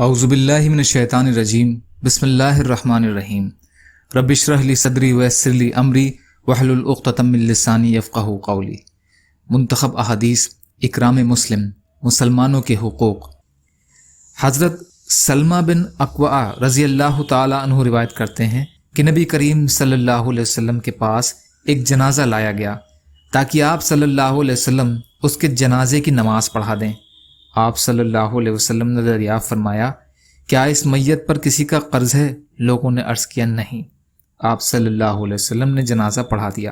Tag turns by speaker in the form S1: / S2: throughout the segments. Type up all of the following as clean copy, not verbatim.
S1: اعوذ باللہ من الشیطان الرجیم بسم اللہ الرحمن الرحیم رب اشرح لی صدری ویسر لی امری واحلل عقدۃ من لسانی یفقہوا قولی۔ منتخب احادیث اکرام مسلم، مسلمانوں کے حقوق۔ حضرت سلمہ بن اکوع رضی اللہ تعالی عنہ روایت کرتے ہیں کہ نبی کریم صلی اللہ علیہ وسلم کے پاس ایک جنازہ لایا گیا تاکہ آپ صلی اللہ علیہ وسلم اس کے جنازے کی نماز پڑھا دیں۔ آپ صلی اللہ علیہ وسلم نے دریافت فرمایا، کیا اس میت پر کسی کا قرض ہے؟ لوگوں نے عرض کیا، نہیں۔ آپ صلی اللہ علیہ وسلم نے جنازہ پڑھا دیا۔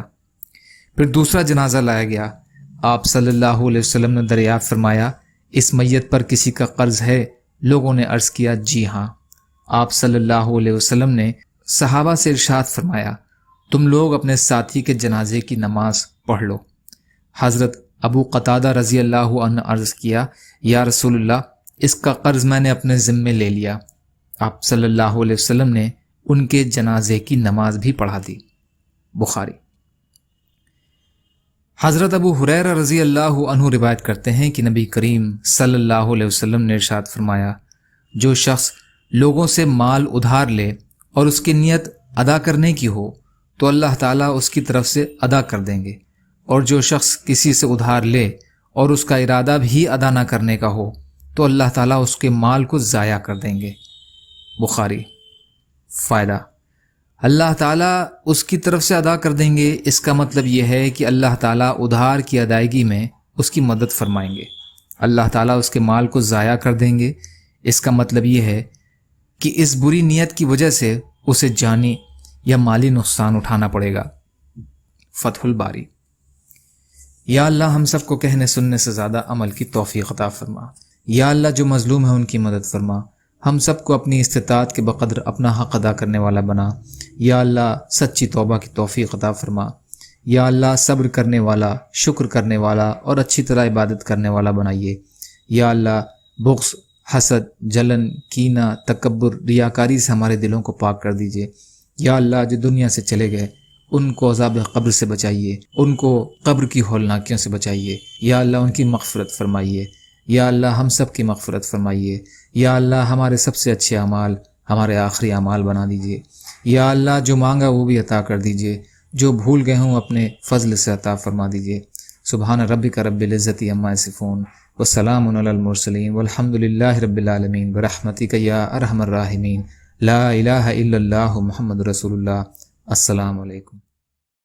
S1: پھر دوسرا جنازہ لایا گیا۔ آپ صلی اللہ علیہ وسلم نے دریافت فرمایا، اس میت پر کسی کا قرض ہے؟ لوگوں نے عرض کیا، جی ہاں۔ آپ صلی اللہ علیہ وسلم نے صحابہ سے ارشاد فرمایا، تم لوگ اپنے ساتھی کے جنازے کی نماز پڑھ لو۔ حضرت ابو قتادہ رضی اللہ عنہ عرض کیا، یا رسول اللہ، اس کا قرض میں نے اپنے ذمے لے لیا۔ آپ صلی اللہ علیہ وسلم نے ان کے جنازے کی نماز بھی پڑھا دی۔ بخاری۔ حضرت ابو ہریرہ رضی اللہ عنہ روایت کرتے ہیں کہ نبی کریم صلی اللہ علیہ وسلم نے ارشاد فرمایا، جو شخص لوگوں سے مال ادھار لے اور اس کی نیت ادا کرنے کی ہو تو اللہ تعالیٰ اس کی طرف سے ادا کر دیں گے، اور جو شخص کسی سے ادھار لے اور اس کا ارادہ بھی ادا نہ کرنے کا ہو تو اللہ تعالیٰ اس کے مال کو ضائع کر دیں گے۔ بخاری۔ فائدہ: اللہ تعالیٰ اس کی طرف سے ادا کر دیں گے، اس کا مطلب یہ ہے کہ اللہ تعالیٰ ادھار کی ادائیگی میں اس کی مدد فرمائیں گے۔ اللہ تعالیٰ اس کے مال کو ضائع کر دیں گے، اس کا مطلب یہ ہے کہ اس بری نیت کی وجہ سے اسے جانی یا مالی نقصان اٹھانا پڑے گا۔ فتح الباری۔ یا اللہ ہم سب کو کہنے سننے سے زیادہ عمل کی توفیق عطا فرما۔ یا اللہ جو مظلوم ہے ان کی مدد فرما۔ ہم سب کو اپنی استطاعت کے بقدر اپنا حق ادا کرنے والا بنا۔ یا اللہ سچی توبہ کی توفیق عطا فرما۔ یا اللہ صبر کرنے والا، شکر کرنے والا اور اچھی طرح عبادت کرنے والا بنائیے۔ یا اللہ بغض، حسد، جلن، کینہ، تکبر، ریاکاری سے ہمارے دلوں کو پاک کر دیجیے۔ یا اللہ جو دنیا سے چلے گئے ان کو عذاب قبر سے بچائیے، ان کو قبر کی ہولناکیوں سے بچائیے۔ یا اللہ ان کی مغفرت فرمائیے۔ یا اللہ ہم سب کی مغفرت فرمائیے۔ یا اللہ ہمارے سب سے اچھے اعمال ہمارے آخری اعمال بنا دیجیے۔ یا اللہ جو مانگا وہ بھی عطا کر دیجیے، جو بھول گئے ہوں اپنے فضل سے عطا فرما دیجیے۔ سبحان ربک رب العزت عما یصفون وسلام علی المرسلین والحمد للہ رب العالمین برحمتک یا ارحم الراحمین۔ لا الہ الا اللہ محمد رسول اللہ۔ السلام علیکم۔